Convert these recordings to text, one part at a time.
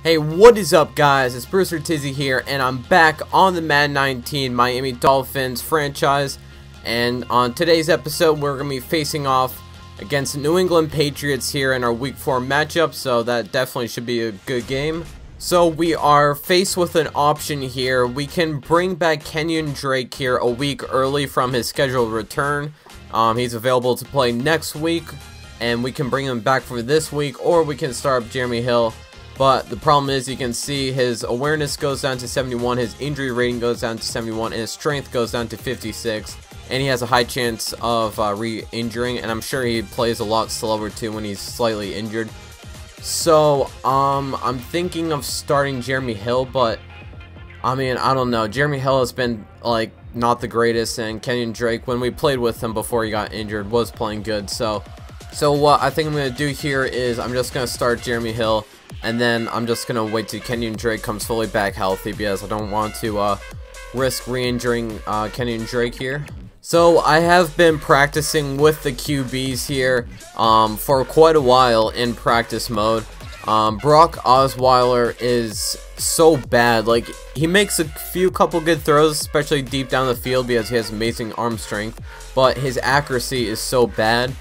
Hey, what is up, guys? It's Brewster Tizzy here, and I'm back on the Madden 19 Miami Dolphins franchise. And on today's episode, we're going to be facing off against the New England Patriots here in our Week 4 matchup, so that definitely should be a good game. So we are faced with an option here. We can bring back Kenyon Drake here a week early from his scheduled return. He's available to play next week, and we can bring him back for this week, or we can start up Jeremy Hill. But the problem is, you can see his awareness goes down to 71, his injury rating goes down to 71, and his strength goes down to 56. And he has a high chance of re-injuring, and I'm sure he plays a lot slower too when he's slightly injured. So, I'm thinking of starting Jeremy Hill, but, I mean, I don't know. Jeremy Hill has been, like, not the greatest, and Kenyon Drake, when we played with him before he got injured, was playing good. So what I think I'm going to do here is I'm just going to start Jeremy Hill, and then I'm just going to wait till Kenyon Drake comes fully back healthy, because I don't want to risk re-injuring Kenyon Drake here. So I have been practicing with the QBs here for quite a while in practice mode. Brock Osweiler is so bad. Like, he makes a couple good throws, especially deep down the field, because he has amazing arm strength, but his accuracy is so bad.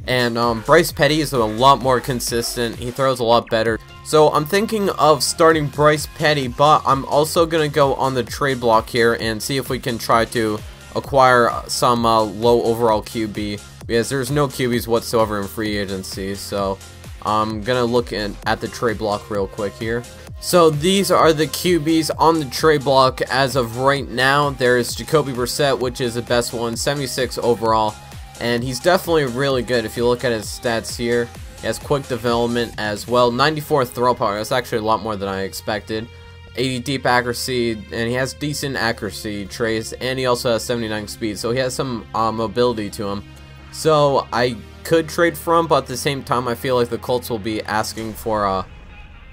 And Bryce Petty is a lot more consistent. He throws a lot better. So I'm thinking of starting Bryce Petty, but I'm also going to go on the trade block here and see if we can try to acquire some low overall QB, because there's no QBs whatsoever in free agency. So I'm going to look at the trade block real quick here. So these are the QBs on the trade block as of right now. There's Jacoby Brissett, which is the best one, 76 overall. And he's definitely really good if you look at his stats here. He has quick development as well. 94 throw power. That's actually a lot more than I expected. 80 deep accuracy, and he has decent accuracy traits, and he also has 79 speed. So he has some mobility to him. So I could trade for him, but at the same time, I feel like the Colts will be asking for a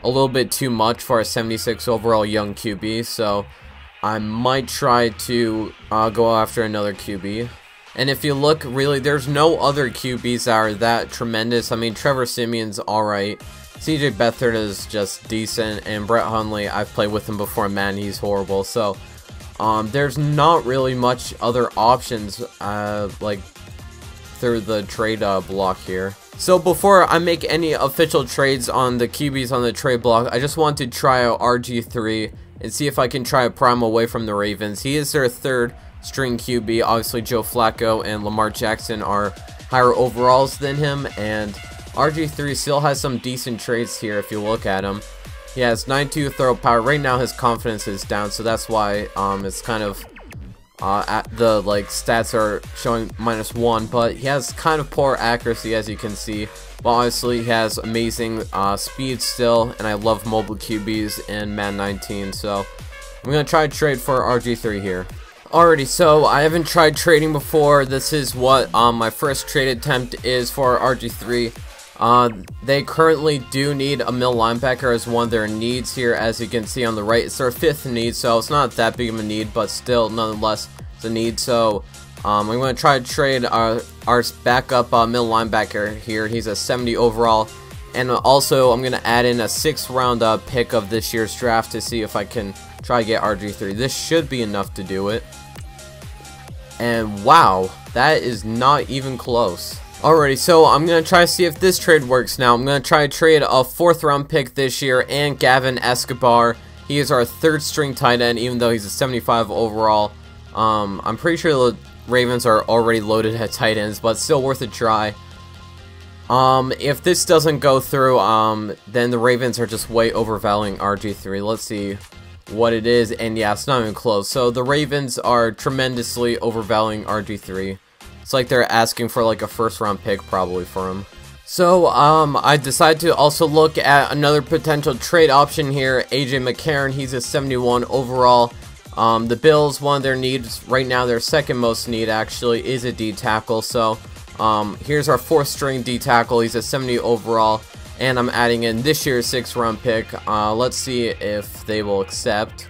little bit too much for a 76 overall young QB. So I might try to go after another QB. And if you look, really, there's no other QBs that are that tremendous. I mean, Trevor Siemian's alright. CJ Beathard is just decent. And Brett Hundley, I've played with him before, man, he's horrible. So, there's not really much other options, like, through the trade block here. So, before I make any official trades on the QBs on the trade block, I just want to try out RG3 and see if I can try a prime away from the Ravens. He is their third string QB. Obviously, Joe Flacco and Lamar Jackson are higher overalls than him, and RG3 still has some decent traits here if you look at him. He has 92 throw power. Right now his confidence is down, so that's why it's kind of at the stats are showing -1, but he has kind of poor accuracy, as you can see. But obviously he has amazing speed still, and I love mobile QBs in Madden 19, so I'm going to try to trade for RG3 here. Alrighty, so I haven't tried trading before. This is what my first trade attempt is for RG3. They currently do need a middle linebacker as one of their needs here, as you can see on the right. It's their 5th need, so it's not that big of a need, but still, nonetheless, it's a need. So I'm going to try to trade our backup middle linebacker here. He's a 70 overall, and also I'm going to add in a 6th round pick of this year's draft to see if I can try to get RG3. This should be enough to do it. And wow, that is not even close. Alrighty, so I'm going to try to see if this trade works now. I'm going to try to trade a 4th round pick this year and Gavin Escobar. He is our 3rd string tight end, even though he's a 75 overall. I'm pretty sure the Ravens are already loaded at tight ends, but still worth a try. If this doesn't go through, then the Ravens are just way overvaluing RG3. Let's see what it is, and yeah, it's not even close. So the Ravens are tremendously overvaluing RG3. It's like they're asking for like a 1st round pick probably for him. So I decided to also look at another potential trade option here. AJ McCarron, he's a 71 overall. The Bills, one of their needs right now, their 2nd most need actually, is a D tackle. So here's our 4th string D tackle. He's a 70 overall. And I'm adding in this year's 6th round pick. Let's see if they will accept.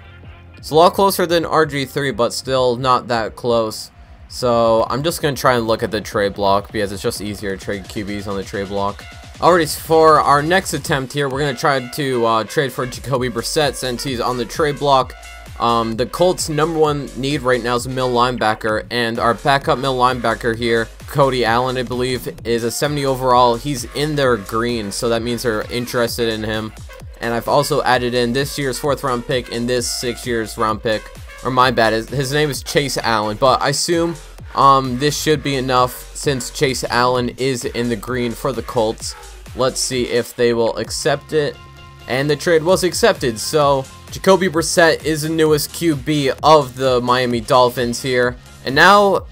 It's a lot closer than RG3, but still not that close. So I'm just going to try and look at the trade block, because it's just easier to trade QBs on the trade block. Alrighty, so for our next attempt here, we're going to try to trade for Jacoby Brissett since he's on the trade block. The Colts' #1 need right now is a middle linebacker, and our backup middle linebacker here, Cody Allen, I believe, is a 70 overall. He's in their green, so that means they're interested in him. And I've also added in this year's 4th round pick and this 6 year's round pick. Or my bad, his name is Chase Allen, but I assume this should be enough since Chase Allen is in the green for the Colts. Let's see if they will accept it. And the trade was accepted, so Jacoby Brissett is the newest QB of the Miami Dolphins here. And now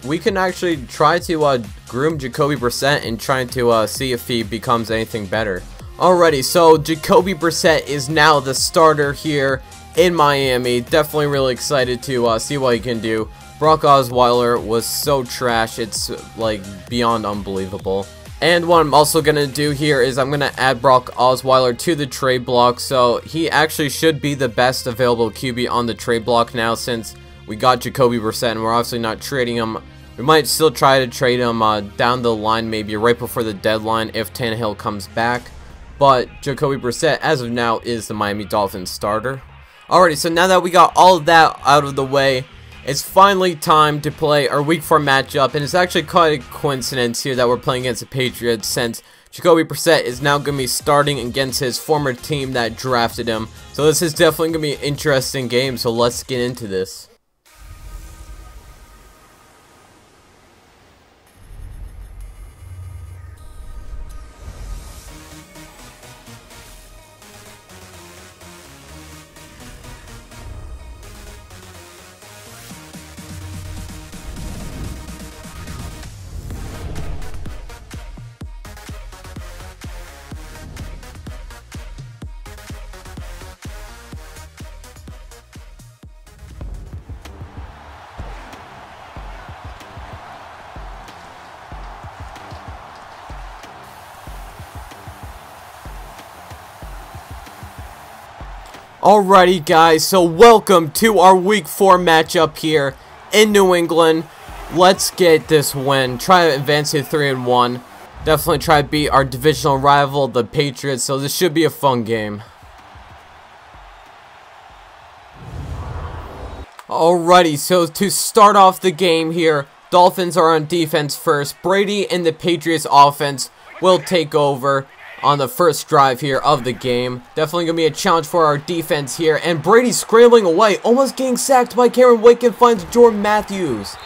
we can actually try to groom Jacoby Brissett and try to see if he becomes anything better. Alrighty, so Jacoby Brissett is now the starter here in Miami. Definitely really excited to see what he can do. Brock Osweiler was so trash, it's like beyond unbelievable. And what I'm also going to do here is I'm going to add Brock Osweiler to the trade block, so he actually should be the best available QB on the trade block now since we got Jacoby Brissett and we're obviously not trading him. We might still try to trade him down the line, maybe right before the deadline if Tannehill comes back. But Jacoby Brissett, as of now, is the Miami Dolphins starter. Alrighty, so now that we got all of that out of the way, it's finally time to play our Week 4 matchup, and it's actually quite a coincidence here that we're playing against the Patriots since Jacoby Brissett is now going to be starting against his former team that drafted him. So this is definitely going to be an interesting game, so let's get into this. Alrighty guys, so welcome to our Week 4 matchup here in New England. Let's get this win. Try to advance to 3-1. Definitely try to beat our divisional rival, the Patriots, so this should be a fun game. Alrighty, so to start off the game here, Dolphins are on defense first. Brady and the Patriots offense will take over on the first drive here of the game. Definitely going to be a challenge for our defense here. And Brady scrambling away, almost getting sacked by Cameron Wake, and finds Jordan Matthews.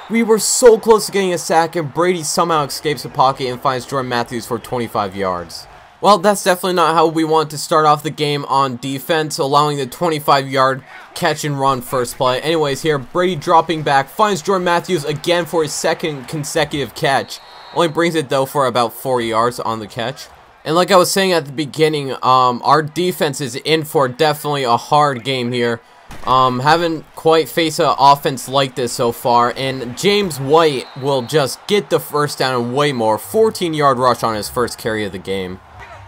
We were so close to getting a sack, and Brady somehow escapes the pocket and finds Jordan Matthews for 25 yards. Well, that's definitely not how we want to start off the game on defense, allowing the 25-yard catch and run first play. Anyways, here, Brady dropping back, finds Jordan Matthews again for his second consecutive catch. Only brings it, though, for about 4 yards on the catch. And like I was saying at the beginning, our defense is in for definitely a hard game here. Haven't quite faced an offense like this so far, and James White will just get the first down and way more. 14-yard rush on his first carry of the game.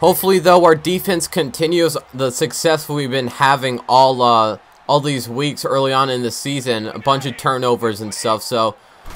Hopefully, though, our defense continues the success we've been having all these weeks early on in the season. A bunch of turnovers and stuff, so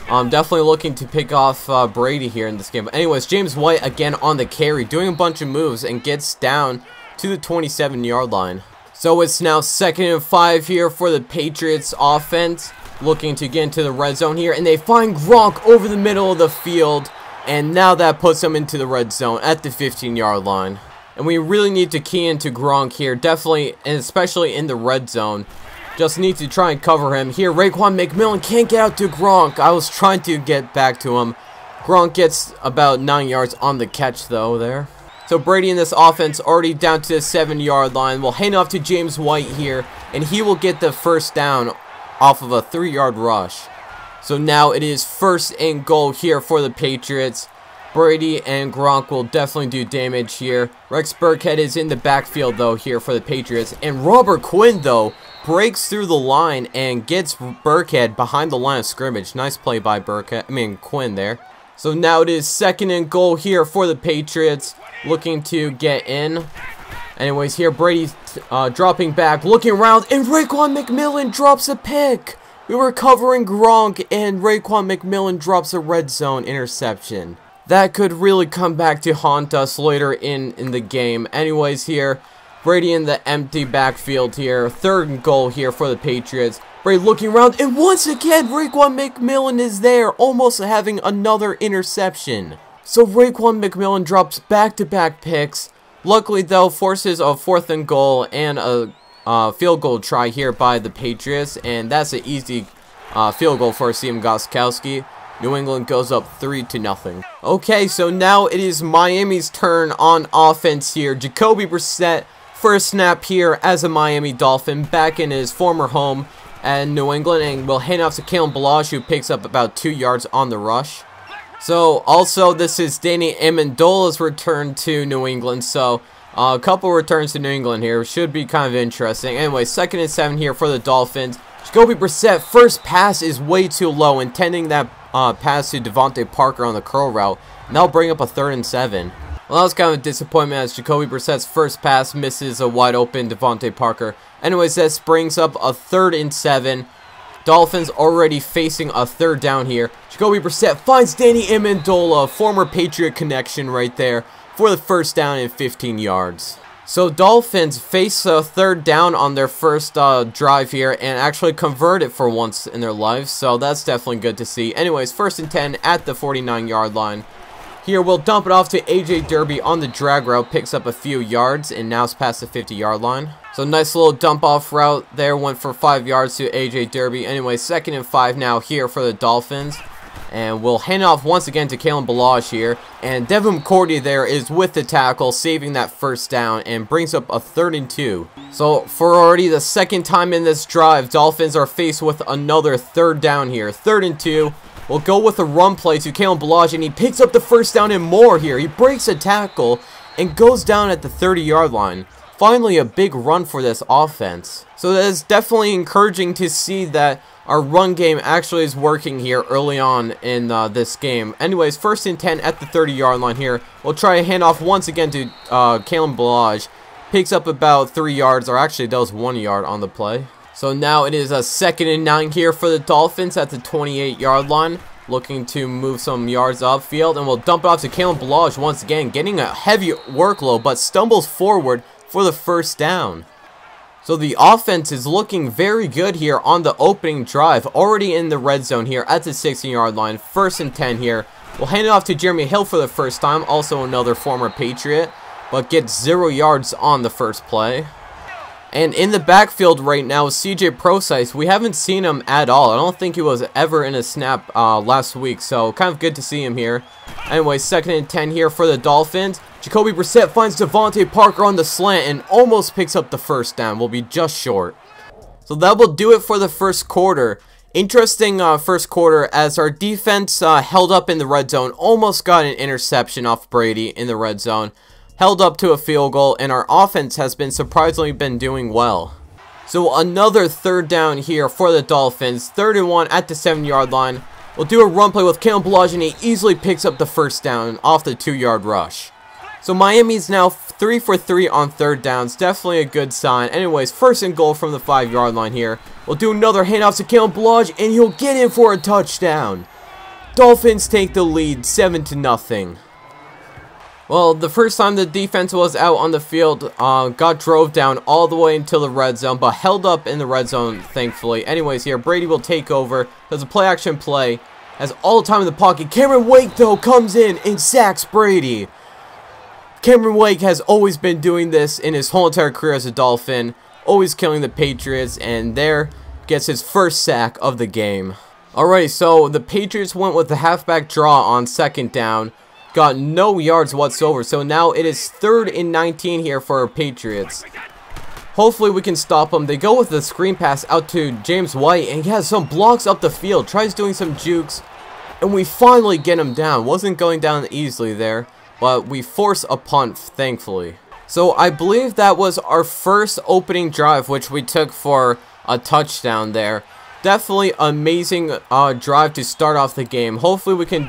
I'm definitely looking to pick off Brady here in this game. But anyways, James White again on the carry, doing a bunch of moves and gets down to the 27-yard line. So it's now 2nd and 5 here for the Patriots offense, looking to get into the red zone here, and they find Gronk over the middle of the field, and now that puts them into the red zone at the 15-yard line. And we really need to key into Gronk here, definitely, and especially in the red zone. Just need to try and cover him. Here, Raekwon McMillan can't get out to Gronk. I was trying to get back to him. Gronk gets about 9 yards on the catch, though, there. So Brady in this offense already down to the 7-yard line. We'll hand off to James White here, and he will get the first down off of a 3-yard rush. So now it is 1st and goal here for the Patriots. Brady and Gronk will definitely do damage here. Rex Burkhead is in the backfield, though, here for the Patriots. And Robert Quinn, though, breaks through the line and gets Burkhead behind the line of scrimmage. Nice play by Quinn there. So now it is 2nd and goal here for the Patriots, looking to get in. Anyways, here Brady dropping back, looking around, and Raekwon McMillan drops a pick. We were covering Gronk, and Raekwon McMillan drops a red zone interception. that could really come back to haunt us later in the game. Anyways, here, Brady in the empty backfield here. 3rd and goal here for the Patriots. Brady looking around, and once again, Raekwon McMillan is there, almost having another interception. So Raekwon McMillan drops back-to-back picks. Luckily, though, forces a 4th and goal and a field goal try here by the Patriots, and that's an easy field goal for Stephen Gostkowski. New England goes up 3-0. Okay, so now it is Miami's turn on offense here. Jacoby Brissett, first snap here as a Miami Dolphin, back in his former home at New England, and will hand off to Kalen Ballage, who picks up about 2 yards on the rush. So, also, this is Danny Amendola's return to New England, so a couple returns to New England here. Should be kind of interesting. Anyway, 2nd and 7 here for the Dolphins. Jacoby Brissett, first pass is way too low, intending that pass to Devontae Parker on the curl route, and that'll bring up a 3rd and 7. Well, that was kind of a disappointment as Jacoby Brissett's first pass misses a wide open Devontae Parker. Anyways, this brings up a 3rd and 7. Dolphins already facing a 3rd down here. Jacoby Brissett finds Danny Amendola, former Patriot connection right there, for the first down and 15 yards. So Dolphins face a 3rd down on their first drive here and actually convert it for once in their lives, so that's definitely good to see. Anyways, 1st and 10 at the 49-yard line. Here we'll dump it off to AJ Derby on the drag route, picks up a few yards, and now it's past the 50-yard line. So nice little dump off route there, went for 5 yards to AJ Derby. Anyway, 2nd and 5 now here for the Dolphins. And we'll hand off once again to Kalen Ballage here. And Devin McCourty there is with the tackle, saving that first down, and brings up a 3rd and 2. So for already the 2nd time in this drive, Dolphins are faced with another 3rd down here. 3rd and 2. We'll go with a run play to Kalen Ballage, and he picks up the first down and more here. He breaks a tackle and goes down at the 30-yard line. Finally, a big run for this offense. So that is definitely encouraging to see that our run game actually is working here early on in this game. Anyways, 1st and 10 at the 30-yard line here. We'll try a handoff once again to Kalen Ballage. Picks up about 3 yards, or actually that was 1 yard on the play. So now it is a 2nd and 9 here for the Dolphins at the 28-yard line. Looking to move some yards upfield, and we'll dump it off to Kalen Ballage once again, getting a heavy workload, but stumbles forward for the first down. So the offense is looking very good here on the opening drive, already in the red zone here at the 16-yard line. 1st and 10 here. We'll hand it off to Jeremy Hill for the first time, also another former Patriot, but gets 0 yards on the first play. And in the backfield right now is CJ Prosise. We haven't seen him at all. I don't think he was ever in a snap last week, so kind of good to see him here. Anyway, 2nd and 10 here for the Dolphins. Jacoby Brissett finds Devontae Parker on the slant and almost picks up the first down. We'll be just short. So that will do it for the first quarter. Interesting first quarter as our defense held up in the red zone. Almost got an interception off Brady in the red zone. Held up to a field goal, and our offense has been surprisingly doing well. So another 3rd down here for the Dolphins. 3rd and 1 at the 7-yard line. We'll do a run play with Kalen Ballage, and he easily picks up the first down off the 2-yard rush. So Miami's now 3 for 3 on 3rd downs. Definitely a good sign. Anyways, 1st and goal from the 5-yard line here. We'll do another handoff to Kalen Ballage, and he'll get in for a touchdown. Dolphins take the lead 7-0. Well, the first time the defense was out on the field, got drove down all the way into the red zone, but held up in the red zone, thankfully. Anyways, here, Brady will take over. Does a play-action play. Has all the time in the pocket. Cameron Wake, though, comes in and sacks Brady. Cameron Wake has always been doing this in his whole entire career as a Dolphin. Always killing the Patriots, and there gets his first sack of the game. Alright, so the Patriots went with the halfback draw on 2nd down. Got no yards whatsoever, so now it is 3rd and 19 here for our Patriots. Hopefully we can stop them. They go with the screen pass out to James White, and he has some blocks up the field. Tries doing some jukes, and we finally get him down. Wasn't going down easily there, but we force a punt, thankfully. So I believe that was our first opening drive, which we took for a touchdown there. Definitely amazing drive to start off the game. Hopefully we can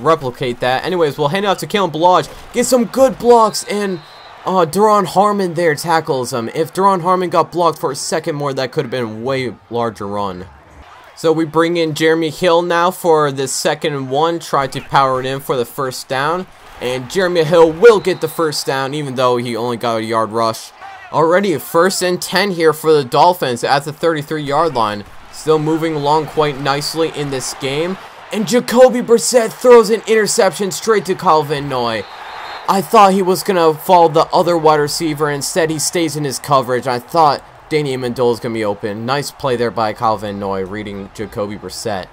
replicate that. Anyways, we'll hand it off to Kalen Ballage. Get some good blocks, and Duron Harmon there tackles him. If Duron Harmon got blocked for a second more, that could have been a way larger run. So we bring in Jeremy Hill now for the 2nd and 1. Try to power it in for the first down. And Jeremy Hill will get the first down even though he only got a yard rush. Already 1st and 10 here for the Dolphins at the 33-yard line. Still moving along quite nicely in this game. And Jacoby Brissett throws an interception straight to Kyle Van Noy. I thought he was going to follow the other wide receiver. Instead, he stays in his coverage. I thought Danny Amendola is going to be open. Nice play there by Kyle Van Noy, reading Jacoby Brissett.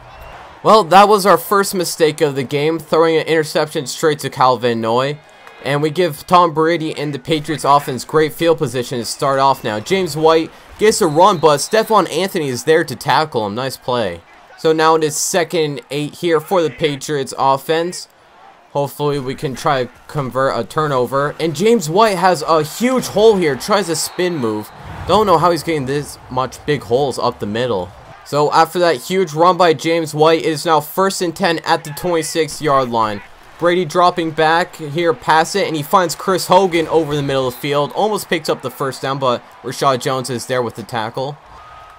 Well, that was our first mistake of the game, throwing an interception straight to Kyle Van Noy. And we give Tom Brady and the Patriots offense great field position to start off now. James White gets a run, but Stephon Anthony is there to tackle him. Nice play. So now it is 2nd and 8 here for the Patriots offense. Hopefully we can try to convert a turnover. And James White has a huge hole here. Tries a spin move. Don't know how he's getting this much big holes up the middle. So after that huge run by James White, it is now 1st and 10 at the 26-yard line. Brady dropping back here, pass it, and he finds Chris Hogan over the middle of the field. Almost picks up the first down, but Rashad Jones is there with the tackle.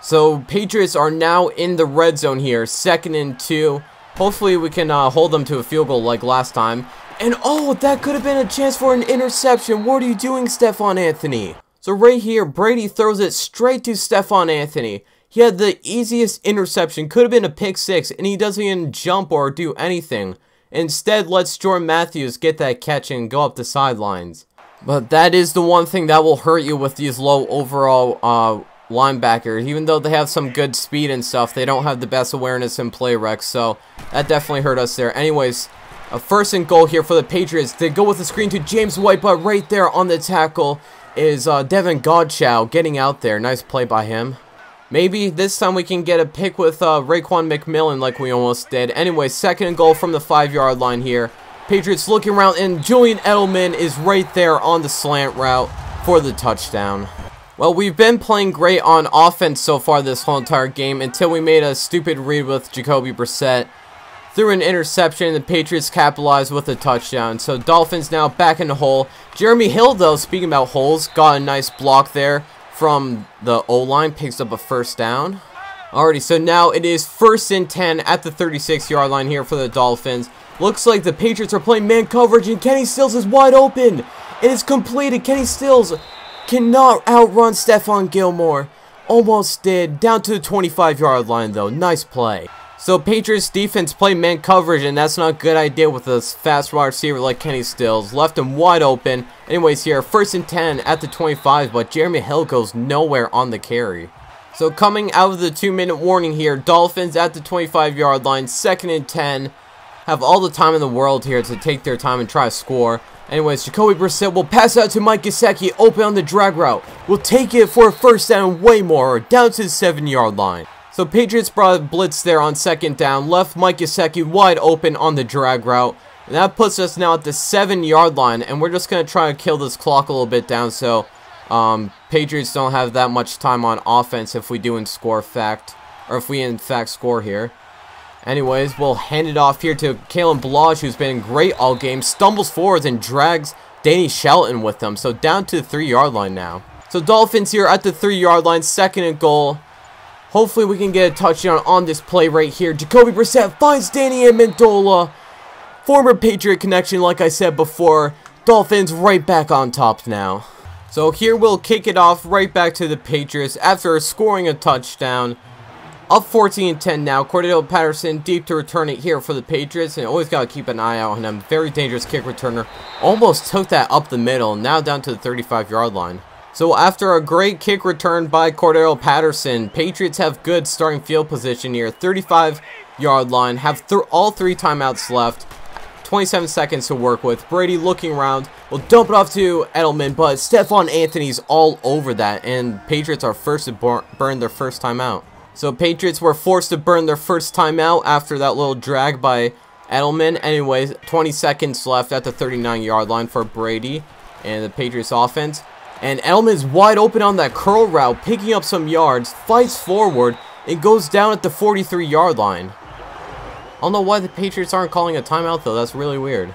So Patriots are now in the red zone here, 2nd and 2. Hopefully we can hold them to a field goal like last time. And oh, that could have been a chance for an interception. What are you doing, Stephon Anthony? So right here, Brady throws it straight to Stephon Anthony. He had the easiest interception, could have been a pick 6, and he doesn't even jump or do anything. Instead, lets Jordan Matthews get that catch and go up the sidelines. But that is the one thing that will hurt you with these low overall linebackers. Even though they have some good speed and stuff, they don't have the best awareness and play rec, so that definitely hurt us there. Anyways, a 1st and goal here for the Patriots. They go with the screen to James White, but right there on the tackle is Devin Godchow getting out there. Nice play by him. Maybe this time we can get a pick with Raekwon McMillan like we almost did. Anyway, 2nd and goal from the 5-yard line here. Patriots looking around, and Julian Edelman is right there on the slant route for the touchdown. Well, we've been playing great on offense so far this whole entire game until we made a stupid read with Jacoby Brissett. Threw an interception, and the Patriots capitalized with a touchdown. So Dolphins now back in the hole. Jeremy Hill, though, speaking about holes, got a nice block there from the O-line, picks up a first down. Alrighty, so now it is 1st and 10 at the 36-yard line here for the Dolphins. Looks like the Patriots are playing man coverage, and Kenny Stills is wide open. It is completed. Kenny Stills cannot outrun Stephon Gilmore. Almost did. Down to the 25-yard line, though. Nice play. So Patriots defense play man coverage, and that's not a good idea with a fast wide receiver like Kenny Stills. Left him wide open. Anyways, here, 1st and 10 at the 25, but Jeremy Hill goes nowhere on the carry. So coming out of the 2-minute warning here, Dolphins at the 25-yard line, 2nd and 10. Have all the time in the world here to take their time and try to score. Anyways, Jacoby Brissett will pass out to Mike Gesicki, open on the drag route. Will take it for a first down, way more, down to the 7-yard line. So Patriots brought a blitz there on 2nd down, left Mike Gesicki wide open on the drag route. And that puts us now at the 7-yard line, and we're just going to try to kill this clock a little bit down so Patriots don't have that much time on offense if we do in fact score here. Anyways, we'll hand it off here to Kalen Ballage, who's been great all game, stumbles forwards and drags Danny Shelton with them. So down to the 3-yard line now. So Dolphins here at the 3-yard line, 2nd and goal. Hopefully we can get a touchdown on this play right here. Jacoby Brissett finds Danny Amendola. Former Patriot connection, like I said before. Dolphins right back on top now. So here we'll kick it off right back to the Patriots after scoring a touchdown. Up 14-10 now. Cordell Patterson deep to return it here for the Patriots. And always got to keep an eye out on him. Very dangerous kick returner. Almost took that up the middle. Now down to the 35-yard line. So after a great kick return by Cordell Patterson, Patriots have good starting field position here. 35-yard line. Have all 3 timeouts left. 27 seconds to work with. Brady looking around. Will dump it off to Edelman, but Stephon Anthony's all over that. And Patriots are first to burn their first timeout. So Patriots were forced to burn their first timeout after that little drag by Edelman. Anyways, 20 seconds left at the 39-yard line for Brady and the Patriots offense. And Edelman's wide open on that curl route, picking up some yards, fights forward, and goes down at the 43-yard line. I don't know why the Patriots aren't calling a timeout, though. That's really weird.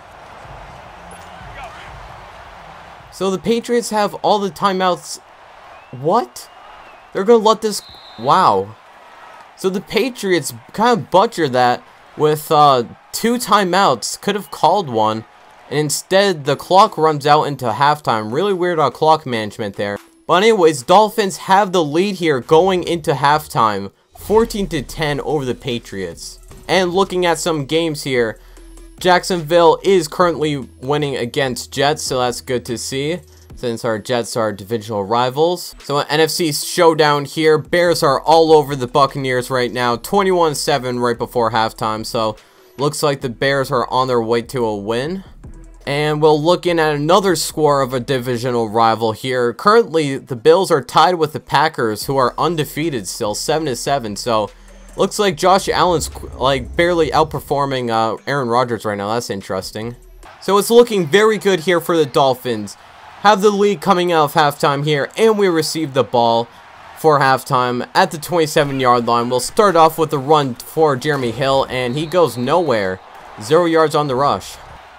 So the Patriots have all the timeouts. What? They're going to let this... Wow. So the Patriots kind of butchered that with 2 timeouts. Could have called one. And instead, the clock runs out into halftime. Really weird clock management there. But anyways, Dolphins have the lead here going into halftime. 14-10 over the Patriots. And looking at some games here, Jacksonville is currently winning against Jets, so that's good to see, since our Jets are divisional rivals. So an NFC showdown here. Bears are all over the Buccaneers right now. 21-7 right before halftime, so looks like the Bears are on their way to a win. And we'll look in at another score of a divisional rival here. Currently, the Bills are tied with the Packers, who are undefeated still, 7-7. So, looks like Josh Allen's like barely outperforming Aaron Rodgers right now. That's interesting. So it's looking very good here for the Dolphins. Have the lead coming out of halftime here, and we receive the ball for halftime at the 27-yard line. We'll start off with a run for Jeremy Hill, and he goes nowhere. 0 yards on the rush.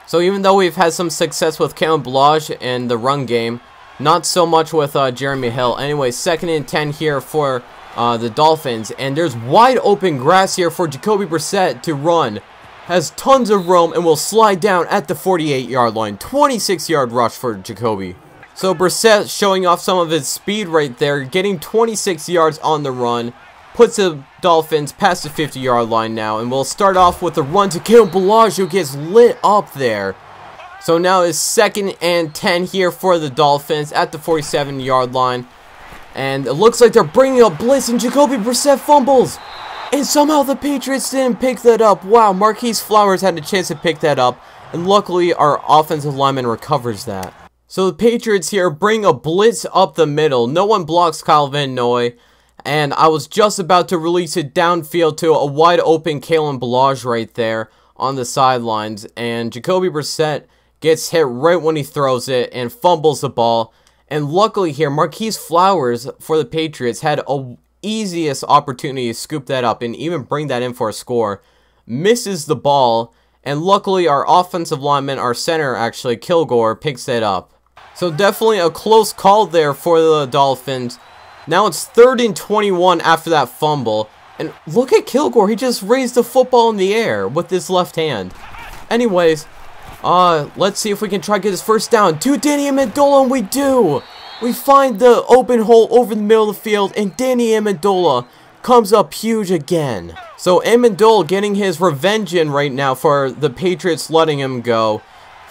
So even though we've had some success with Kalen Ballage in the run game, not so much with Jeremy Hill. Anyway, 2nd and 10 here for the Dolphins. And there's wide open grass here for Jacoby Brissett to run. Has tons of room and will slide down at the 48-yard line. 26-yard rush for Jacoby. So Brissett showing off some of his speed right there, getting 26 yards on the run. Puts the Dolphins past the 50-yard line now, and we'll start off with a run to Kalen Ballage, who gets lit up there. So now it's 2nd and 10 here for the Dolphins at the 47-yard line. And it looks like they're bringing up blitz, and Jacoby Brissett fumbles. And somehow the Patriots didn't pick that up. Wow, Marquise Flowers had a chance to pick that up, and luckily our offensive lineman recovers that. So the Patriots here bring a blitz up the middle. No one blocks Kyle Van Noy. And I was just about to release it downfield to a wide open Kalen Ballage right there on the sidelines. And Jacoby Brissett gets hit right when he throws it and fumbles the ball. And luckily here, Marquise Flowers for the Patriots had a easiest opportunity to scoop that up and even bring that in for a score. Misses the ball. And luckily our offensive lineman, our center actually, Kilgore, picks it up. So definitely a close call there for the Dolphins. Now it's 3rd and 21 after that fumble. And look at Kilgore. He just raised the football in the air with his left hand. Anyways, let's see if we can try to get his first down. To Danny Amendola, and we do. We find the open hole over the middle of the field, and Danny Amendola comes up huge again. So Amendola getting his revenge in right now for the Patriots letting him go.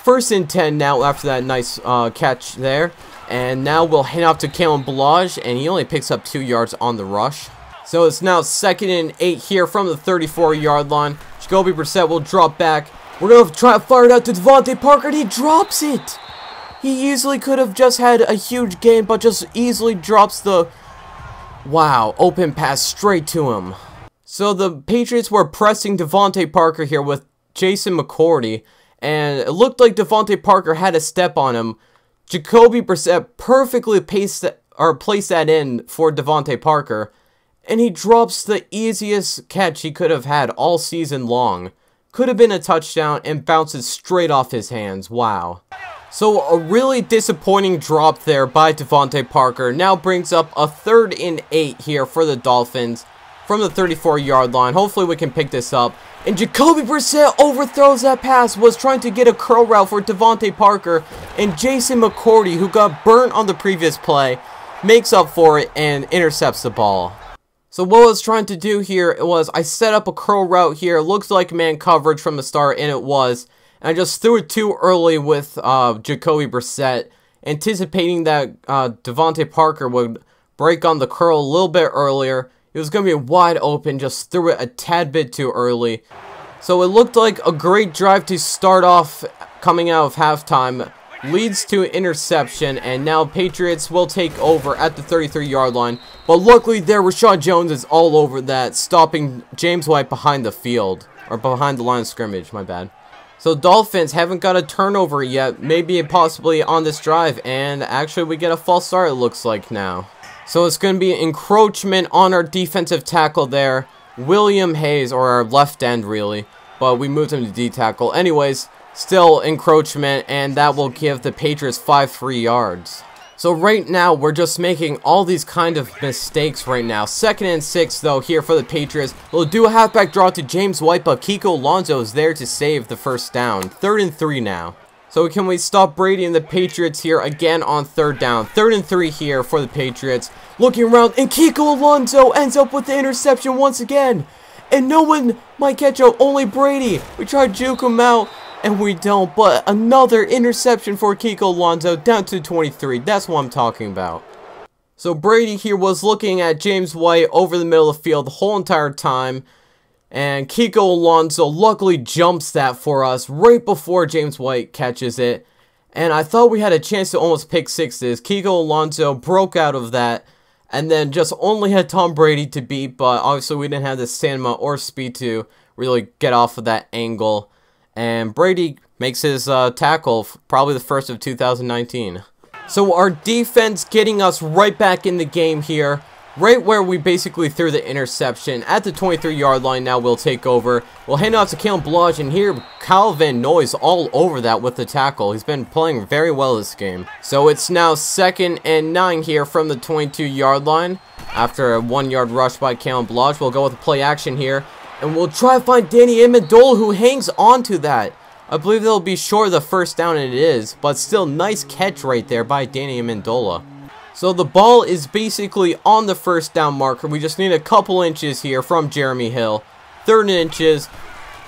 1st and 10 now after that nice catch there. And now we'll hand off to Kalen Ballage, and he only picks up 2 yards on the rush. So it's now 2nd and 8 here from the 34-yard line. Jacoby Brissett will drop back. We're going to try to fire it out to Devontae Parker, and he drops it. He easily could have just had a huge gain, but just easily drops the, wow, open pass straight to him. So the Patriots were pressing Devontae Parker here with Jason McCourty, and it looked like Devontae Parker had a step on him. Jacoby Brissett perfectly placed that in for Devontae Parker, and he drops the easiest catch he could have had all season long. Could have been a touchdown and bounces straight off his hands. Wow. So a really disappointing drop there by Devontae Parker now brings up a 3rd and 8 here for the Dolphins from the 34-yard line. Hopefully we can pick this up. And Jacoby Brissett overthrows that pass, was trying to get a curl route for Devontae Parker, and Jason McCourty, who got burnt on the previous play, makes up for it and intercepts the ball. So what I was trying to do here was I set up a curl route here. It looks like man coverage from the start, and it was. And I just threw it too early with Jacoby Brissett, anticipating that Devontae Parker would break on the curl a little bit earlier. It was going to be wide open, just threw it a tad bit too early. So it looked like a great drive to start off coming out of halftime. Leads to interception, and now Patriots will take over at the 33-yard line. But luckily there, Rashad Jones is all over that, stopping James White behind the field. Or behind the line of scrimmage, my bad. So Dolphins haven't got a turnover yet, maybe possibly on this drive. And actually we get a false start, it looks like now. So it's going to be encroachment on our defensive tackle there. William Hayes, or our left end really. But we moved him to D-tackle. Anyways, still encroachment, and that will give the Patriots 5 free yards. So right now, we're just making all these kind of mistakes right now. 2nd and 6, though, here for the Patriots. We'll do a halfback draw to James White, but Kiko Alonso is there to save the first down. 3rd and 3 now. So can we stop Brady and the Patriots here again on 3rd down? 3rd and 3 here for the Patriots. Looking around, and Kiko Alonso ends up with the interception once again. And no one might catch up, only Brady. We try to juke him out. And we don't, but another interception for Kiko Alonso down to 23. That's what I'm talking about. So Brady here was looking at James White over the middle of the field the whole entire time. And Kiko Alonso luckily jumps that for us right before James White catches it. And I thought we had a chance to almost pick sixes. Kiko Alonso broke out of that. And then just only had Tom Brady to beat. But obviously we didn't have the stamina or speed to really get off of that angle. And Brady makes his tackle, probably the first of 2019. So our defense getting us right back in the game here. Right where we basically threw the interception. At the 23-yard line now we'll take over. We'll hand it off to Kalen Balaj, and here Calvin Noyes all over that with the tackle. He's been playing very well this game. So it's now 2nd and 9 here from the 22-yard line. After a 1-yard rush by Kalen Balaj, we'll go with the play action here. And we'll try to find Danny Amendola, who hangs on to that. I believe they'll be short of the first down, and it is. But still, nice catch right there by Danny Amendola. So the ball is basically on the first down marker. We just need a couple inches here from Jeremy Hill. 3rd inches.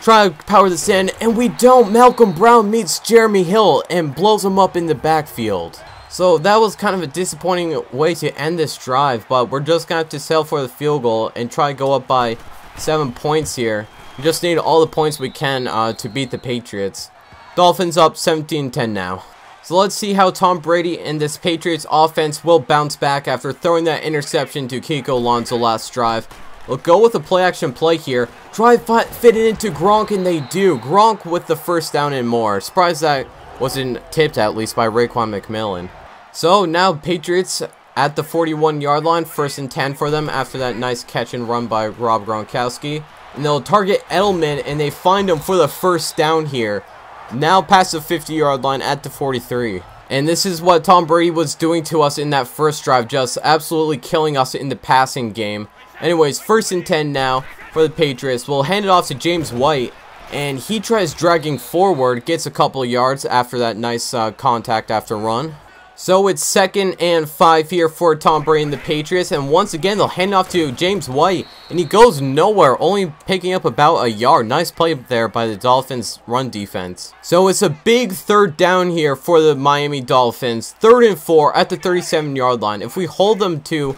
Try to power this in, and we don't. Malcolm Brown meets Jeremy Hill and blows him up in the backfield. So that was kind of a disappointing way to end this drive. But we're just going to have to settle for the field goal and try to go up by 7 points here. We just need all the points we can to beat the Patriots. Dolphins up 17-10 now. So let's see how Tom Brady and this Patriots offense will bounce back after throwing that interception to Kiko Alonso last drive. We'll go with a play action play here. Try to fit it into Gronk, and they do. Gronk with the first down and more. Surprised that wasn't tipped at least by Raekwon McMillan. So now Patriots at the 41-yard line, 1st and 10 for them after that nice catch and run by Rob Gronkowski. And they'll target Edelman, and they find him for the first down here. Now past the 50-yard line at the 43. And this is what Tom Brady was doing to us in that first drive, just absolutely killing us in the passing game. Anyways, 1st and 10 now for the Patriots. We'll hand it off to James White, and he tries dragging forward, gets a couple of yards after that nice contact after run. So it's 2nd and 5 here for Tom Brady and the Patriots. And once again, they'll hand off to James White. And he goes nowhere, only picking up about a yard. Nice play there by the Dolphins' run defense. So it's a big 3rd down here for the Miami Dolphins. 3rd and 4 at the 37-yard line. If we hold them to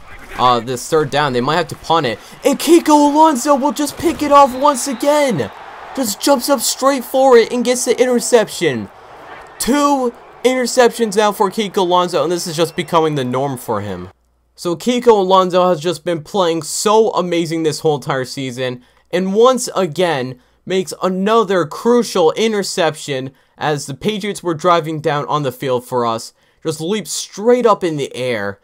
this 3rd down, they might have to punt it. And Kiko Alonso will just pick it off once again. Just jumps up straight for it and gets the interception. 2 interceptions now for Kiko Alonso, and this is just becoming the norm for him. So Kiko Alonso has just been playing so amazing this whole entire season, and once again makes another crucial interception as the Patriots were driving down on the field for us. Just leaps straight up in the air.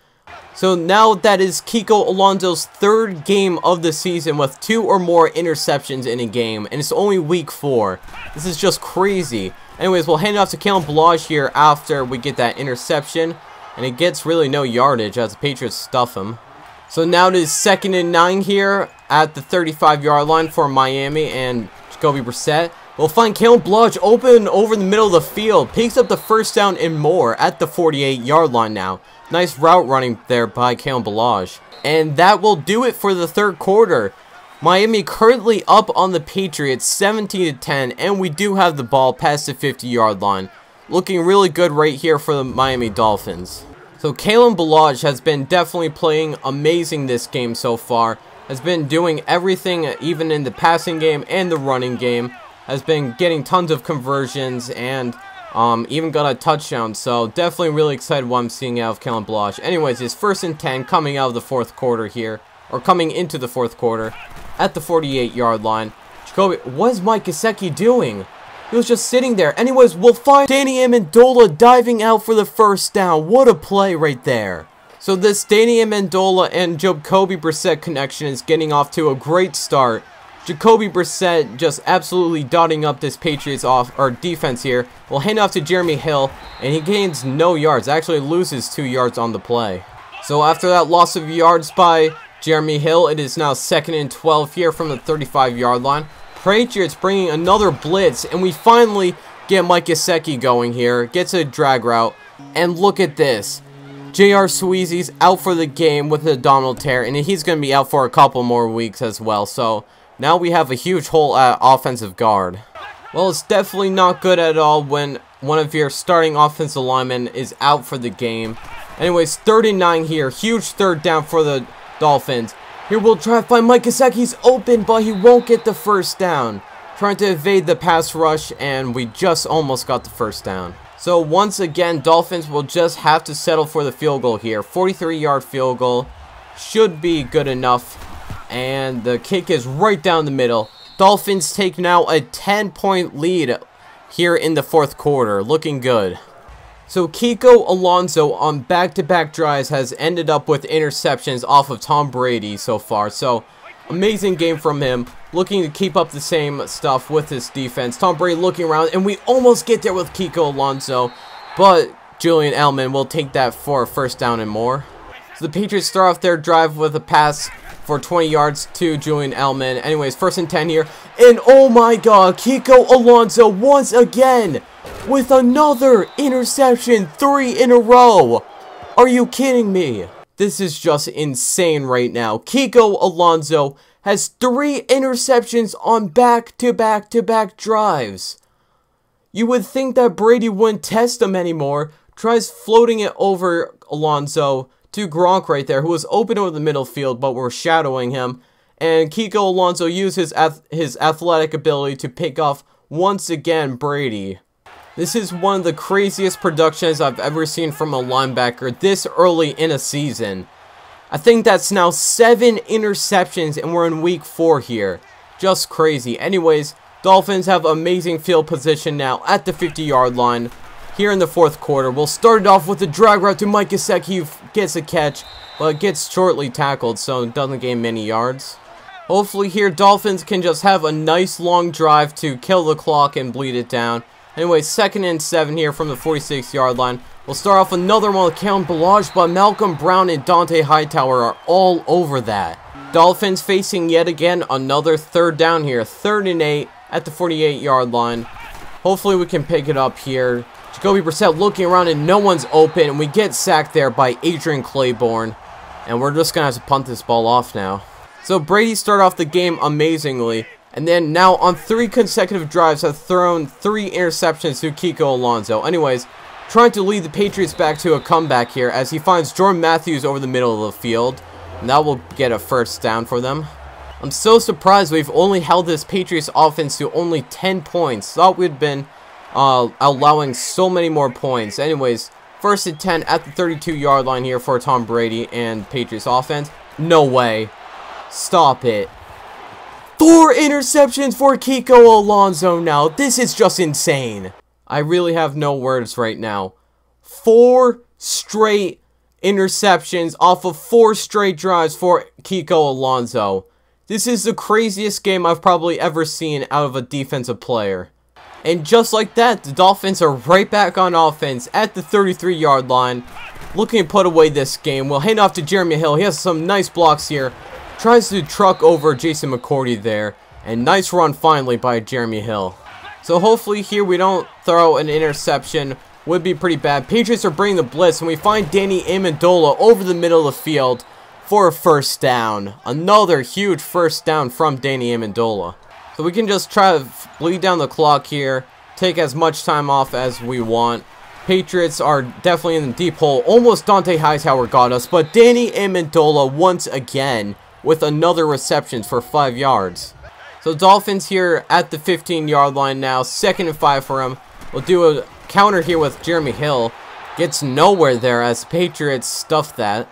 So now that is Kiko Alonso's 3rd game of the season with 2 or more interceptions in a game, and it's only week 4. This is just crazy. Anyways, we'll hand it off to Kalen Balaj here after we get that interception. And it gets really no yardage as the Patriots stuff him. So now it is 2nd and 9 here at the 35-yard line for Miami and Jacoby Brissett. We'll find Kalen Balaj open over the middle of the field. Picks up the first down and more at the 48-yard line now. Nice route running there by Kalen Balaj. And that will do it for the 3rd quarter. Miami currently up on the Patriots 17-10, and we do have the ball past the 50-yard line. Looking really good right here for the Miami Dolphins. So Kalen Balaj has been definitely playing amazing this game so far. Has been doing everything, even in the passing game and the running game. Has been getting tons of conversions and even got a touchdown. So definitely really excited what I'm seeing out of Kalen Balaj. Anyways, it's 1st and 10 coming out of the 4th quarter here. Or coming into the 4th quarter. At the 48-yard line. Jacoby, what is Mike Gesicki doing? He was just sitting there. Anyways, we'll find Danny Amendola diving out for the first down. What a play right there. So this Danny Amendola and Jacoby Brissett connection is getting off to a great start. Jacoby Brissett just absolutely dotting up this Patriots defense here. We'll hand off to Jeremy Hill, and he gains no yards. Actually loses 2 yards on the play. So after that loss of yards by Jeremy Hill, it is now 2nd and 12 here from the 35-yard line. Patriots bringing another blitz, and we finally get Mike Gesicki going here. Gets a drag route, and look at this. J.R. Sweezy's out for the game with an abdominal tear, and he's going to be out for a couple more weeks as well. So now we have a huge hole at offensive guard. Well, it's definitely not good at all when one of your starting offensive linemen is out for the game. Anyways, 3rd and 9 here. Huge 3rd down for the Dolphins. Here we'll try to find Mike Gesicki. He's open, but he won't get the 1st down. Trying to evade the pass rush, and we just almost got the 1st down. So once again, Dolphins will just have to settle for the field goal here. 43-yard field goal should be good enough. And the kick is right down the middle. Dolphins take now a 10-point lead here in the 4th quarter. Looking good. So Kiko Alonso on back-to-back drives has ended up with interceptions off of Tom Brady so far. So amazing game from him. Looking to keep up the same stuff with his defense. Tom Brady looking around, and we almost get there with Kiko Alonso. But Julian Edelman will take that for a 1st down and more. So the Patriots start off their drive with a pass for 20 yards to Julian Edelman. Anyways, 1st and 10 here. And oh my god, Kiko Alonso once again with another interception, 3 in a row. Are you kidding me? This is just insane right now. Kiko Alonso has 3 interceptions on back-to-back-to-back drives. You would think that Brady wouldn't test him anymore. Tries floating it over Alonso to Gronk right there, who was open over the middle field, but we're shadowing him. And Kiko Alonso used his athletic ability to pick off, once again, Brady. This is one of the craziest productions I've ever seen from a linebacker this early in a season. I think that's now 7 interceptions, and we're in week 4 here. Just crazy. Anyways, Dolphins have amazing field position now at the 50-yard line. Here in the 4th quarter, we'll start it off with a drag route to Mike Gesicki, who gets a catch, but gets shortly tackled, so doesn't gain many yards. Hopefully here, Dolphins can just have a nice long drive to kill the clock and bleed it down. Anyway, 2nd and 7 here from the 46-yard line. We'll start off another one with Kalen Ballage, but Malcolm Brown and Dante Hightower are all over that. Dolphins facing yet again another 3rd down here. 3rd and 8 at the 48-yard line. Hopefully we can pick it up here. Jacoby Brissett looking around and no one's open, and we get sacked there by Adrian Claiborne. And we're just going to have to punt this ball off now. So Brady started off the game amazingly, and then now on 3 consecutive drives have thrown 3 interceptions to Kiko Alonso. Anyways, trying to lead the Patriots back to a comeback here as he finds Jordan Matthews over the middle of the field. And that will get a 1st down for them. I'm so surprised we've only held this Patriots offense to only 10 points. Thought we'd been allowing so many more points. Anyways, 1st and 10 at the 32-yard line here for Tom Brady and Patriots offense. No way. Stop it. 4 interceptions for Kiko Alonso now. This is just insane. I really have no words right now. 4 straight interceptions off of 4 straight drives for Kiko Alonso. This is the craziest game I've probably ever seen out of a defensive player. And just like that, the Dolphins are right back on offense at the 33-yard line. Looking to put away this game. We'll hand off to Jeremy Hill. He has some nice blocks here. Tries to truck over Jason McCourty there. And nice run finally by Jeremy Hill. So hopefully here we don't throw an interception. Would be pretty bad. Patriots are bringing the blitz, and we find Danny Amendola over the middle of the field for a 1st down. Another huge 1st down from Danny Amendola. So we can just try to bleed down the clock here, take as much time off as we want. Patriots are definitely in the deep hole. Almost Dante Hightower got us, but Danny Amendola once again with another reception for 5 yards. So Dolphins here at the 15-yard line now, 2nd and 5 for him. We'll do a counter here with Jeremy Hill. Gets nowhere there as Patriots stuff that.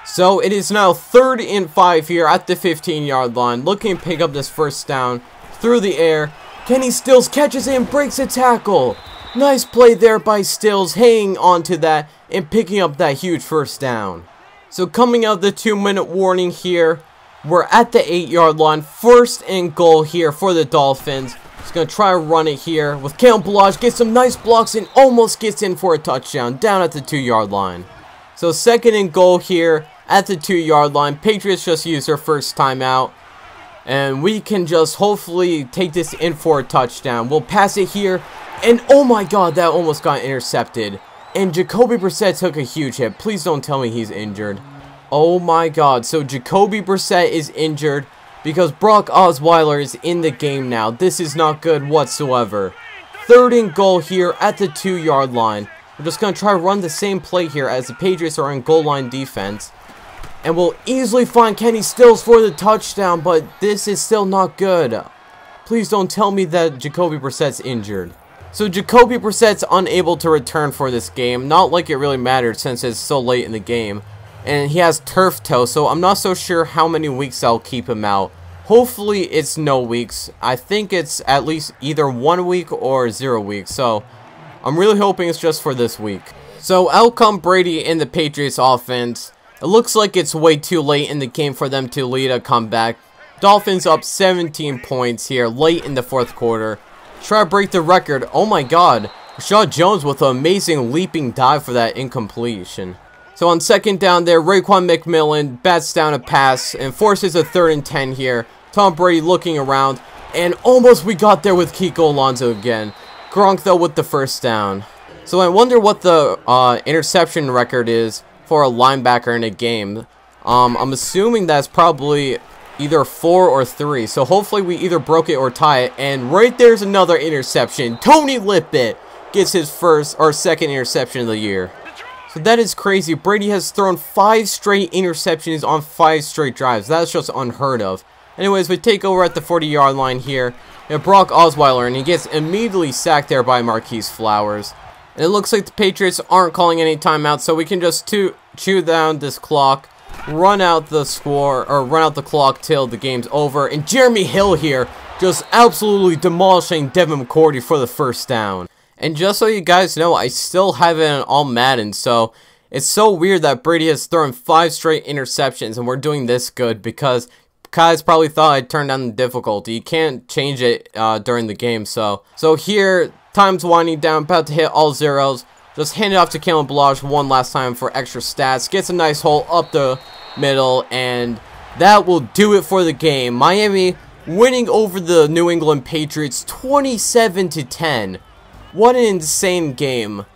So it is now 3rd and 5 here at the 15-yard line. Looking to pick up this 1st down through the air. Kenny Stills catches it and breaks a tackle. Nice play there by Stills, hanging on to that and picking up that huge 1st down. So coming out of the 2-minute warning here, We're at the 8-yard line. First and goal here for the Dolphins. He's going to try to run it here with Kalen Balazs. Gets some nice blocks and almost gets in for a touchdown down at the 2-yard line. So second and goal here at the 2-yard line. Patriots just used their first timeout. And we can just hopefully take this in for a touchdown. We'll pass it here. And oh my god, that almost got intercepted. And Jacoby Brissett took a huge hit. Please don't tell me he's injured. Oh my god. So Jacoby Brissett is injured because Brock Osweiler is in the game now. This is not good whatsoever. Third and goal here at the 2-yard line. We're just going to try to run the same play here as the Patriots are in goal line defense. And we'll easily find Kenny Stills for the touchdown, but this is still not good. Please don't tell me that Jacoby Brissett's injured. So Jacoby Brissett's unable to return for this game. Not like it really mattered since it's so late in the game. And he has turf toe, so I'm not so sure how many weeks I'll keep him out. Hopefully it's no weeks. I think it's at least either 1 week or 0 weeks. So I'm really hoping it's just for this week. So out come Brady in the Patriots offense. It looks like it's way too late in the game for them to lead a comeback. Dolphins up 17 points here late in the fourth quarter. Try to break the record. Oh my god. Rashad Jones with an amazing leaping dive for that incompletion. So on second down there, Raekwon McMillan bats down a pass and forces a 3rd and 10 here. Tom Brady looking around, and almost we got there with Kiko Alonso again. Gronk though with the first down. So I wonder what the interception record is for a linebacker in a game. I'm assuming that's probably either 4 or 3. So hopefully we either broke it or tie it. And right there's another interception. Tony Lippett gets his first or second interception of the year. So that is crazy. Brady has thrown 5 straight interceptions on 5 straight drives. That's just unheard of. Anyways, we take over at the 40-yard line here. And Brock Osweiler, and he gets immediately sacked there by Marquise Flowers. And it looks like the Patriots aren't calling any timeouts, so we can just chew down this clock, run out the score, or run out the clock till the game's over. And Jeremy Hill here just absolutely demolishing Devin McCourty for the first down. And just so you guys know, I still have it on Madden, so it's so weird that Brady has thrown 5 straight interceptions and we're doing this good because guys probably thought I'd turn down the difficulty. You can't change it during the game, so here, time's winding down, about to hit all zeros. Just hand it off to Kalen Balazs one last time for extra stats. Gets a nice hole up the middle, and that will do it for the game. Miami winning over the New England Patriots 27-10. What an insane game.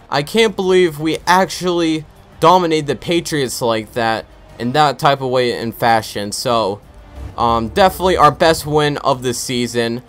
I can't believe we actually dominated the Patriots like that in that type of way and fashion. So, definitely our best win of the season.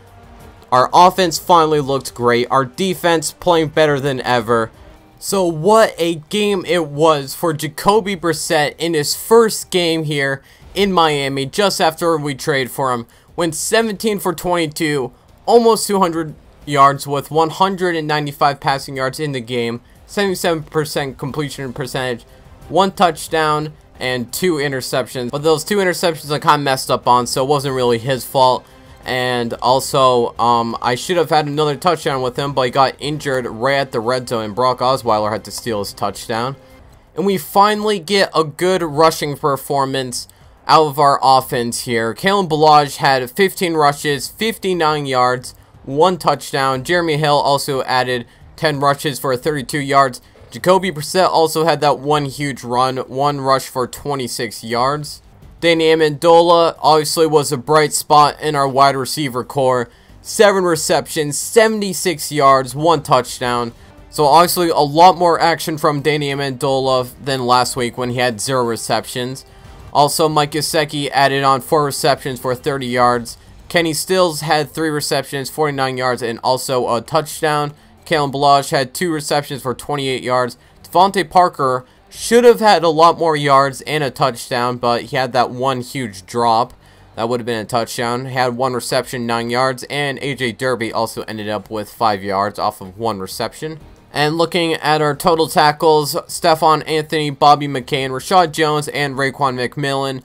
Our offense finally looked great. Our defense playing better than ever. So what a game it was for Jacoby Brissett in his first game here in Miami just after we traded for him. Went 17 for 22, almost 200 yards with 195 passing yards in the game, 77% completion percentage, 1 touchdown, and 2 interceptions. But those 2 interceptions I kind of messed up on, so it wasn't really his fault. And also, I should have had another touchdown with him, but he got injured right at the red zone, and Brock Osweiler had to steal his touchdown. And we finally get a good rushing performance out of our offense here. Kalen Balazs had 15 rushes, 59 yards, 1 touchdown. Jeremy Hill also added 10 rushes for 32 yards. Jacoby Brissett also had that 1 huge run, 1 rush for 26 yards. Danny Amendola obviously was a bright spot in our wide receiver core. 7 receptions, 76 yards, 1 touchdown. So obviously a lot more action from Danny Amendola than last week when he had 0 receptions. Also, Mike Gesicki added on 4 receptions for 30 yards. Kenny Stills had 3 receptions, 49 yards, and also a touchdown. Kalen Balazs had 2 receptions for 28 yards. Devontae Parker should have had a lot more yards and a touchdown, but he had that 1 huge drop. That would have been a touchdown. He had 1 reception, 9 yards, and AJ Derby also ended up with 5 yards off of 1 reception. And looking at our total tackles, Stephon Anthony, Bobby McCain, Rashad Jones, and Raekwon McMillan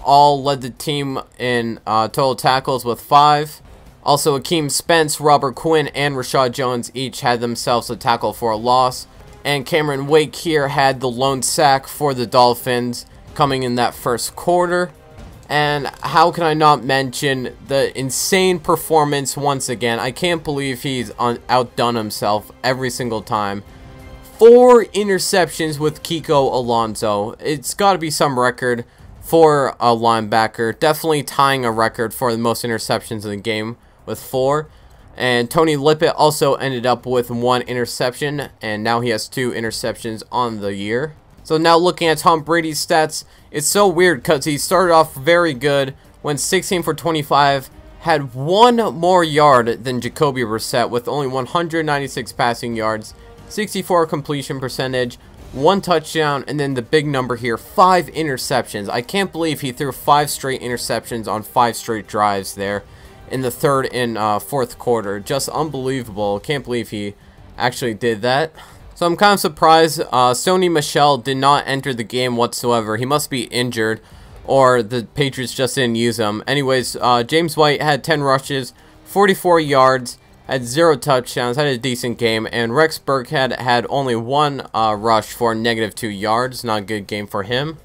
all led the team in total tackles with 5. Also, Akeem Spence, Robert Quinn, and Rashad Jones each had themselves a tackle for a loss. And Cameron Wake here had the lone sack for the Dolphins coming in that first quarter. And how can I not mention the insane performance once again? I can't believe he's outdone himself every single time. 4 interceptions with Kiko Alonso. It's got to be some record for a linebacker. Definitely tying a record for the most interceptions in the game with 4. And Tony Lippett also ended up with 1 interception, and now he has 2 interceptions on the year. So now looking at Tom Brady's stats, it's so weird because he started off very good, went 16 for 25, had 1 more yard than Jacoby Brissett with only 196 passing yards, 64 completion percentage, 1 touchdown, and then the big number here, 5 interceptions. I can't believe he threw 5 straight interceptions on 5 straight drives there in the 3rd and 4th quarter. Just unbelievable. Can't believe he actually did that. So I'm kind of surprised Sony Michel did not enter the game whatsoever. He must be injured, or the Patriots just didn't use him. Anyways, James White had 10 rushes, 44 yards, had 0 touchdowns, had a decent game, and Rex Burkhead had only 1 rush for -2 yards. Not a good game for him.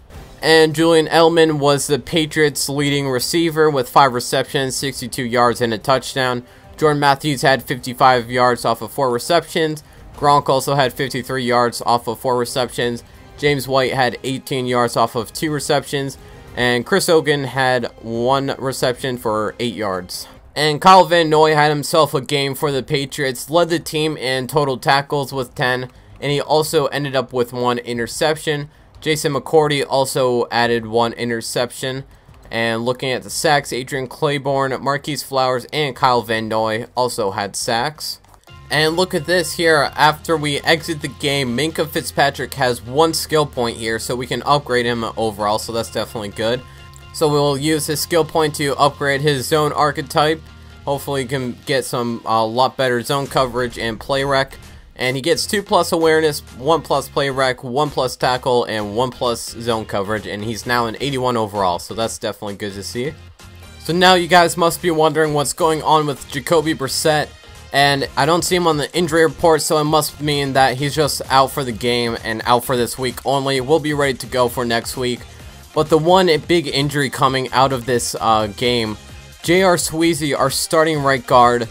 And Julian Edelman was the Patriots' leading receiver with 5 receptions, 62 yards, and a touchdown. Jordan Matthews had 55 yards off of 4 receptions. Gronk also had 53 yards off of 4 receptions. James White had 18 yards off of 2 receptions. And Chris Hogan had 1 reception for 8 yards. And Kyle Van Noy had himself a game for the Patriots, led the team in total tackles with 10, and he also ended up with 1 interception. Jason McCourty also added 1 interception. And looking at the sacks, Adrian Claiborne, Marquise Flowers, and Kyle Van Noy also had sacks. And look at this here, after we exit the game, Minkah Fitzpatrick has 1 skill point here, so we can upgrade him overall, so that's definitely good. So we'll use his skill point to upgrade his zone archetype. Hopefully he can get some a lot better zone coverage and play rec. And he gets 2+ awareness, 1+ play rec, 1+ tackle, and 1+ zone coverage, and he's now an 81 overall, so that's definitely good to see. So now you guys must be wondering what's going on with Jacoby Brissett. And I don't see him on the injury report, so it must mean that he's just out for the game and out for this week only. We'll be ready to go for next week. But the one big injury coming out of this game, J.R. Sweezy, our starting right guard,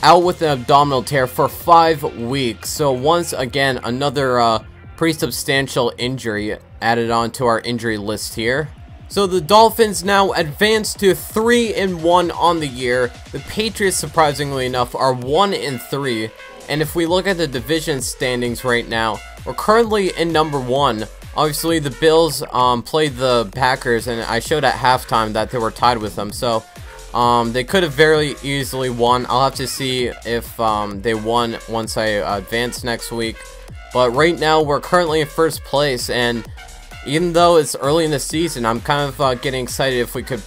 out with an abdominal tear for 5 weeks. So once again, another pretty substantial injury added on to our injury list here. So the Dolphins now advance to 3-1 on the year. The Patriots, surprisingly enough, are 1-3. And if we look at the division standings right now, we're currently in number 1. Obviously, the Bills played the Packers, and I showed at halftime that they were tied with them. So they could have very easily won. I'll have to see if they won once I advance next week. But right now, we're currently in first place, and even though it's early in the season, I'm kind of getting excited if we could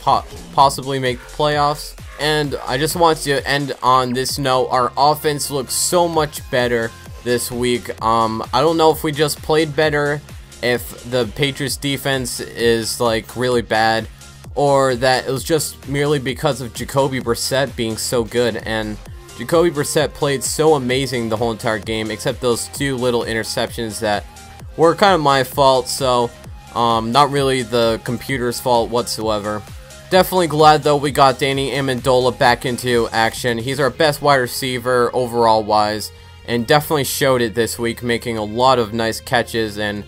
possibly make the playoffs. And I just want to end on this note. Our offense looks so much better this week. I don't know if we just played better, if the Patriots defense is like really bad, or that it was just merely because of Jacoby Brissett being so good. And Jacoby Brissett played so amazing the whole entire game, except those 2 little interceptions that were kind of my fault. So not really the computer's fault whatsoever. Definitely glad though we got Danny Amendola back into action. He's our best wide receiver overall wise, and definitely showed it this week, making a lot of nice catches and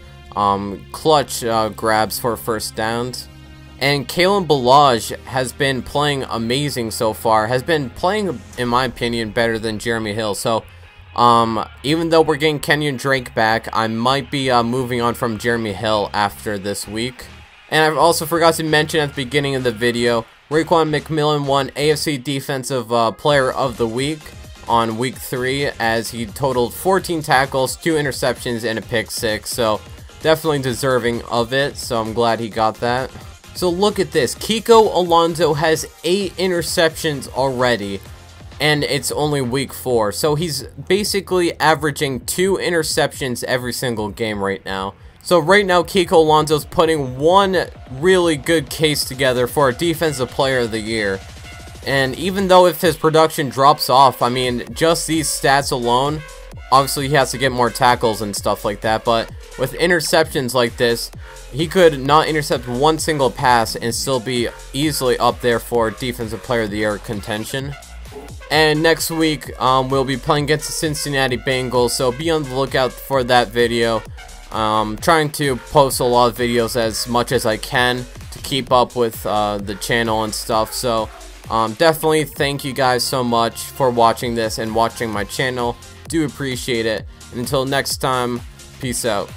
clutch grabs for first downs. And Kalen Ballage has been playing amazing so far. Has been playing, in my opinion, better than Jeremy Hill. So even though we're getting Kenyon Drake back, I might be moving on from Jeremy Hill after this week. And I also forgot to mention at the beginning of the video, Raekwon McMillan won AFC Defensive Player of the Week on Week 3, as he totaled 14 tackles, 2 interceptions, and a pick 6. So definitely deserving of it, so I'm glad he got that. So look at this, Kiko Alonso has 8 interceptions already, and it's only week 4. So he's basically averaging 2 interceptions every single game right now. So right now, Kiko Alonso's putting one really good case together for a Defensive Player of the Year. And even though if his production drops off, I mean, just these stats alone, obviously he has to get more tackles and stuff like that, but with interceptions like this, he could not intercept one single pass and still be easily up there for Defensive Player of the Year contention. And next week, we'll be playing against the Cincinnati Bengals, so be on the lookout for that video. Trying to post a lot of videos as much as I can to keep up with the channel and stuff. So definitely thank you guys so much for watching this and watching my channel. Do appreciate it. And until next time, peace out.